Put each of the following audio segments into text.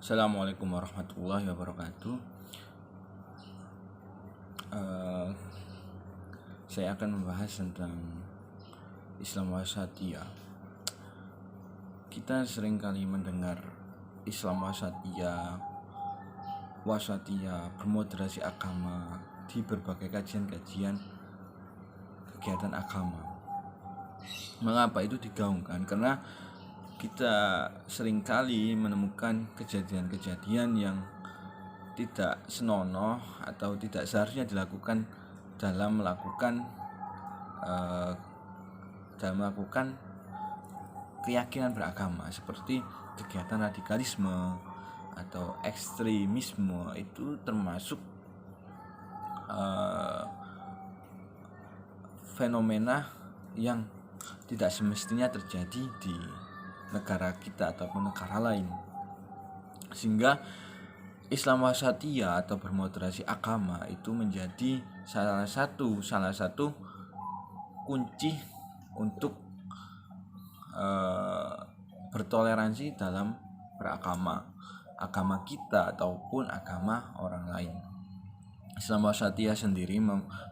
Assalamualaikum warahmatullahi wabarakatuh. Eh, saya akan membahas tentang Islam wasatiyah. Kita seringkali mendengar Islam wasatiyah, bermoderasi agama di berbagai kajian-kajian kegiatan agama. Mengapa itu digaungkan? Karena kita seringkali menemukan kejadian-kejadian yang tidak senonoh atau tidak seharusnya dilakukan dalam melakukan keyakinan beragama, seperti kegiatan radikalisme atau ekstremisme. Itu termasuk fenomena yang tidak semestinya terjadi di negara kita ataupun negara lain, sehingga Islam wasatiyah atau bermoderasi agama itu menjadi salah satu kunci untuk bertoleransi dalam beragama, agama kita ataupun agama orang lain. Islam wasatiyah sendiri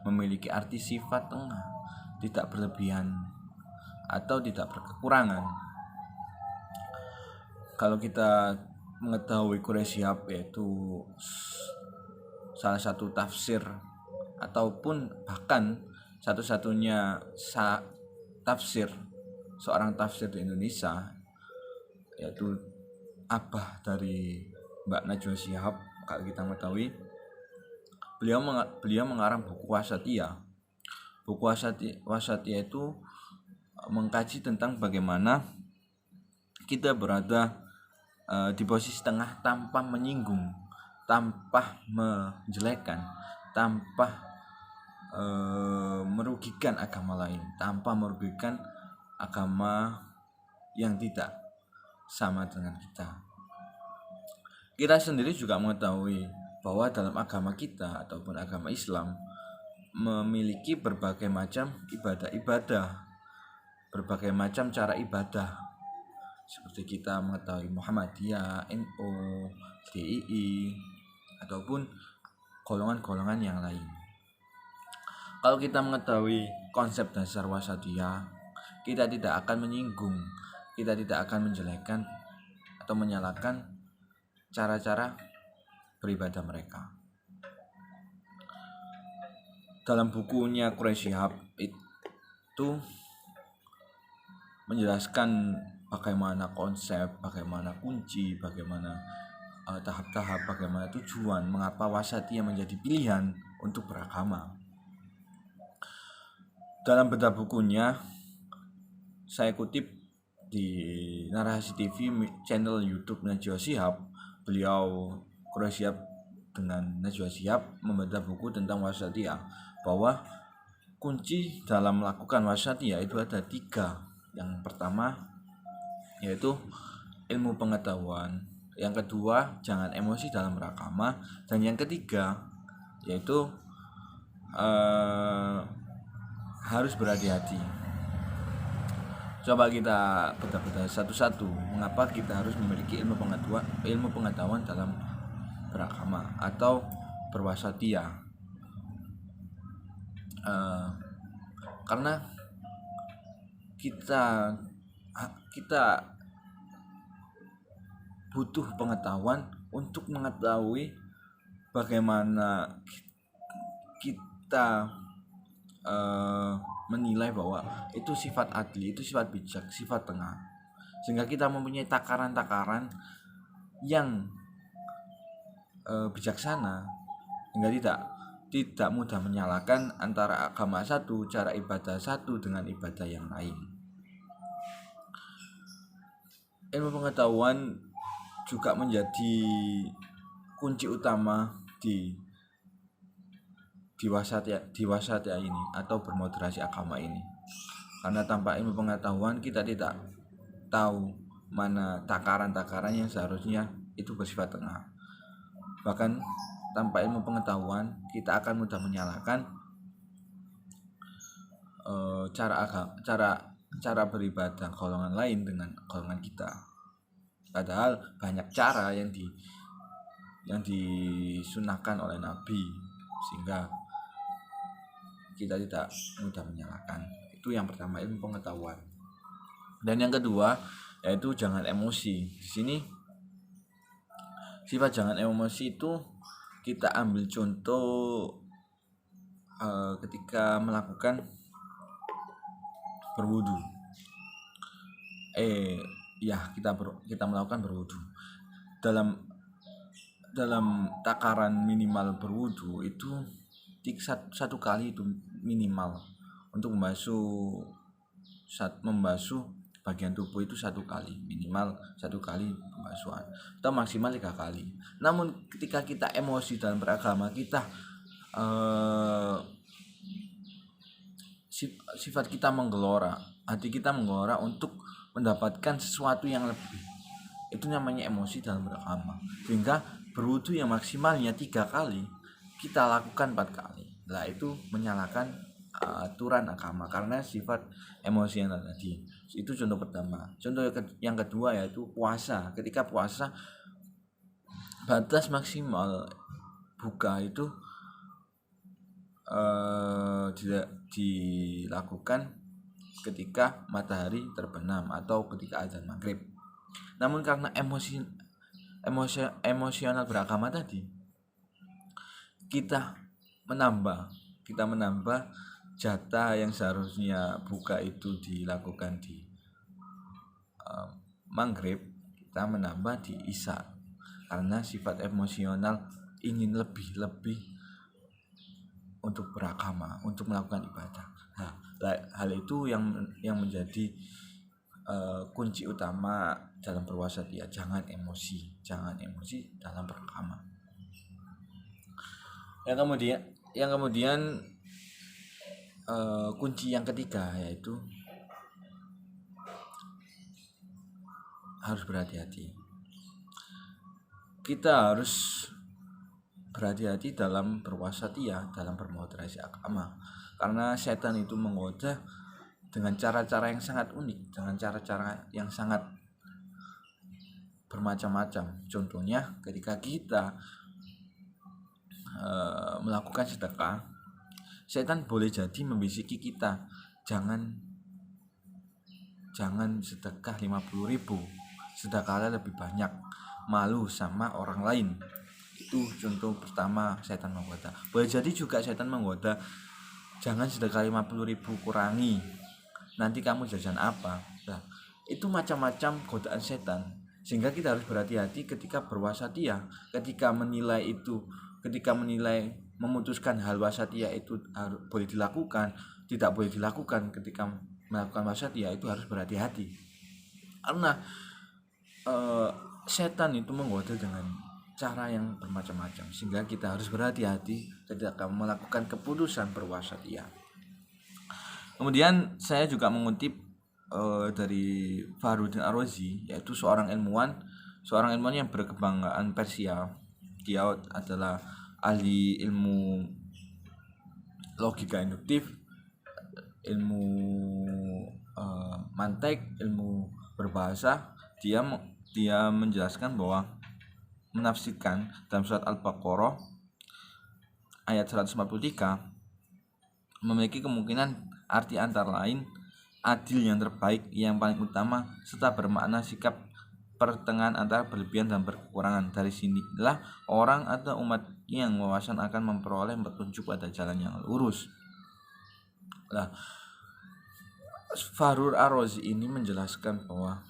memiliki arti sifat tengah, tidak berlebihan atau tidak berkekurangan. Kalau kita mengetahui Quraisy Shihab, yaitu salah satu tafsir ataupun bahkan satu-satunya seorang tafsir di Indonesia, yaitu abah dari Mbak Najwa Shihab. Kalau kita mengetahui, beliau mengarang buku Wasatiyah. Buku Wasatiyah itu mengkaji tentang bagaimana kita berada di posisi tengah tanpa menyinggung, tanpa menjelekkan, tanpa merugikan agama lain, tanpa merugikan agama yang tidak sama dengan kita. Kita sendiri juga mengetahui bahwa dalam agama kita ataupun agama Islam memiliki berbagai macam ibadah, berbagai macam cara ibadah. Seperti kita mengetahui Muhammadiyah, NU, DII, ataupun golongan-golongan yang lain. Kalau kita mengetahui konsep dasar wasatiyah, kita tidak akan menyinggung, kita tidak akan menjelekkan atau menyalahkan cara-cara beribadah mereka. Dalam bukunya Quraisy Shihab itu menjelaskan bagaimana konsep, bagaimana kunci, bagaimana tahap-tahap, bagaimana tujuan, mengapa wasatiyah menjadi pilihan untuk beragama. Dalam bedah bukunya, saya kutip di Narasi TV channel YouTube Najwa Shihab, beliau Quraisy Shihab dengan Najwa Shihab membedah buku tentang wasatiyah, bahwa kunci dalam melakukan wasatiyah itu ada 3. Yang pertama yaitu ilmu pengetahuan, yang kedua jangan emosi dalam beragama, dan yang ketiga yaitu harus berhati-hati. Coba kita bedah-bedah satu-satu, mengapa kita harus memiliki ilmu pengetahuan dalam beragama atau berwasatiyah. Karena kita butuh pengetahuan untuk mengetahui bagaimana kita menilai bahwa itu sifat adli, itu sifat bijak, sifat tengah, sehingga kita mempunyai takaran-takaran yang bijaksana, hingga tidak mudah menyalahkan antara agama satu, cara ibadah satu dengan ibadah yang lain. Ilmu pengetahuan juga menjadi kunci utama di wasatiyah ini atau bermoderasi agama ini. Karena tanpa ilmu pengetahuan kita tidak tahu mana takaran-takaran yang seharusnya itu bersifat tengah. Bahkan tanpa ilmu pengetahuan kita akan mudah menyalahkan cara beribadah golongan lain dengan golongan kita. Padahal banyak cara yang disunahkan oleh Nabi, sehingga kita tidak mudah menyalahkan. Itu yang pertama, ilmu pengetahuan. Dan yang kedua yaitu jangan emosi. Di sini sifat jangan emosi itu kita ambil contoh ketika melakukan berwudu. Kita melakukan berwudu. Dalam takaran minimal berwudu itu satu kali itu minimal untuk membasuh bagian tubuh itu minimal satu kali pembasuhan, atau maksimal 3 kali. Namun ketika kita emosi dalam beragama, kita sifat kita menggelora, hati kita menggelora untuk mendapatkan sesuatu yang lebih. Itu namanya emosi dalam beragama. Sehingga berwudu yang maksimalnya 3 kali kita lakukan 4 kali. Lah itu menyalahkan aturan agama karena sifat emosional tadi. Itu contoh pertama. Contoh yang kedua yaitu puasa. Ketika puasa, batas maksimal buka itu dilakukan ketika matahari terbenam atau ketika azan maghrib. Namun karena emosional beragama tadi, kita menambah jatah yang seharusnya buka itu dilakukan di maghrib, kita menambah di isya karena sifat emosional ingin lebih untuk beragama, untuk melakukan ibadah. Nah, hal itu yang menjadi kunci utama dalam berpuasa dia. Jangan emosi dalam beragama. Yang kemudian kunci yang ketiga yaitu harus berhati-hati. Kita harus berhati-hati dalam berpuasa dia, dalam bermoderasi agama, karena setan itu menggoda dengan cara-cara yang sangat unik, dengan cara-cara yang sangat bermacam-macam. Contohnya ketika kita melakukan sedekah, setan boleh jadi membisiki kita, jangan sedekah 50.000, sedekahlah lebih banyak, malu sama orang lain. Itu contoh pertama setan menggoda. Boleh jadi juga setan menggoda, jangan sedekah 50.000, kurangi, nanti kamu jajan apa. Nah, itu macam-macam godaan setan. Sehingga kita harus berhati-hati ketika berwasatiyah, ketika menilai memutuskan hal wasatiyah itu boleh dilakukan, tidak boleh dilakukan. Ketika melakukan wasatiyah itu harus berhati-hati, karena setan itu menggoda dengan cara yang bermacam-macam, sehingga kita harus berhati-hati ketika melakukan keputusan berwasatiyah. Kemudian saya juga mengutip dari Fakhruddin Ar-Razi, yaitu seorang ilmuwan yang berkebanggaan Persia. Dia adalah ahli ilmu logika induktif, ilmu mantek, ilmu berbahasa. Dia menjelaskan bahwa menafsirkan dalam surat Al-Baqarah ayat 143 memiliki kemungkinan arti antara lain adil yang terbaik, yang paling utama, serta bermakna sikap pertengahan antara berlebihan dan berkekurangan. Dari sinilah orang atau umat yang wawasan akan memperoleh petunjuk pada jalan yang lurus. Nah, Fakhruddin Ar-Razi ini menjelaskan bahwa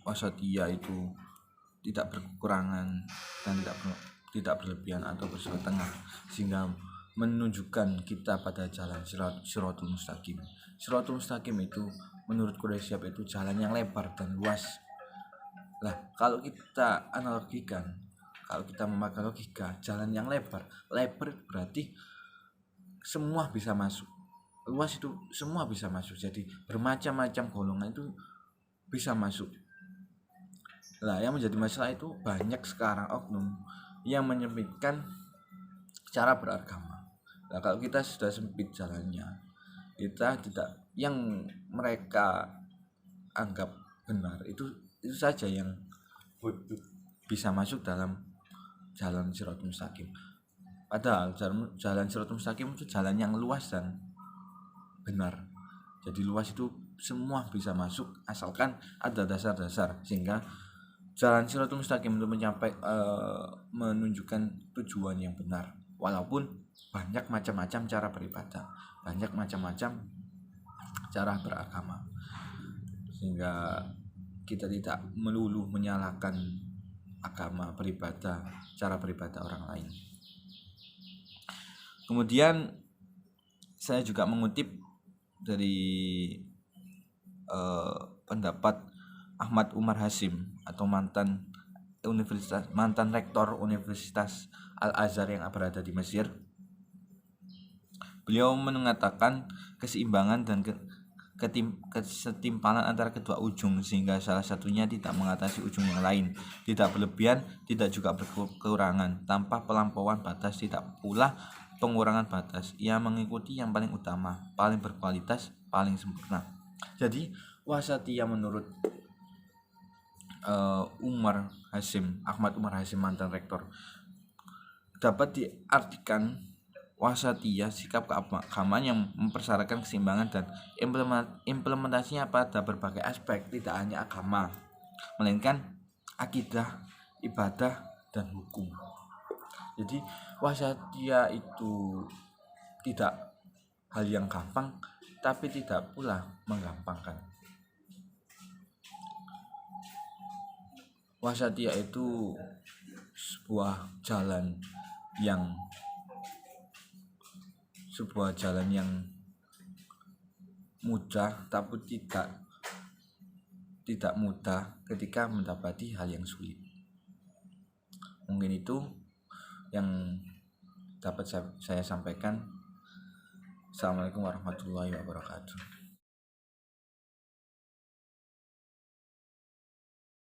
wasatiyah itu tidak berkekurangan dan tidak berlebihan atau bersetengah, sehingga menunjukkan kita pada jalan Shiratul Mustaqim. Shiratul Mustaqim itu menurut Quraish itu jalan yang lebar dan luas. Lah, kalau kita analogikan, kalau kita memakai logika, jalan yang lebar berarti semua bisa masuk. Luas itu semua bisa masuk. Jadi bermacam-macam golongan itu bisa masuk. Lah, yang menjadi masalah itu banyak sekarang oknum yang menyempitkan cara beragama. Nah, kalau kita sudah sempit jalannya, kita tidak, yang mereka anggap benar. Itu saja yang bisa masuk dalam jalan Shiratul Mustaqim. Padahal jalan Shiratul Mustaqim itu jalan yang luas dan benar. Jadi luas itu semua bisa masuk asalkan ada dasar-dasar, sehingga jalan Shiratul Mustaqim untuk menunjukkan tujuan yang benar. Walaupun banyak macam-macam cara beribadah, banyak macam-macam cara beragama, sehingga kita tidak melulu menyalahkan agama cara beribadah orang lain. Kemudian saya juga mengutip dari pendapat Ahmad Umar Hashim atau mantan rektor Universitas Al-Azhar yang berada di Mesir. Beliau mengatakan keseimbangan dan kesetimpangan antara kedua ujung, sehingga salah satunya tidak mengatasi ujung yang lain, tidak berlebihan, tidak juga berkekurangan, tanpa pelampauan batas, tidak pula pengurangan batas. Ia mengikuti yang paling utama, paling berkualitas, paling sempurna. Jadi wasatiyah menurut Ahmad Umar Hashim, mantan rektor, dapat diartikan wasatiyah sikap keagamaan yang mempersyaratkan keseimbangan dan implementasinya pada berbagai aspek, tidak hanya agama, melainkan akidah, ibadah, dan hukum. Jadi wasatiyah itu tidak hal yang gampang, tapi tidak pula menggampangkan. Wasatiyah itu sebuah jalan yang mudah, tapi tidak mudah ketika mendapati hal yang sulit. Mungkin itu yang dapat saya sampaikan. Assalamualaikum warahmatullahi wabarakatuh.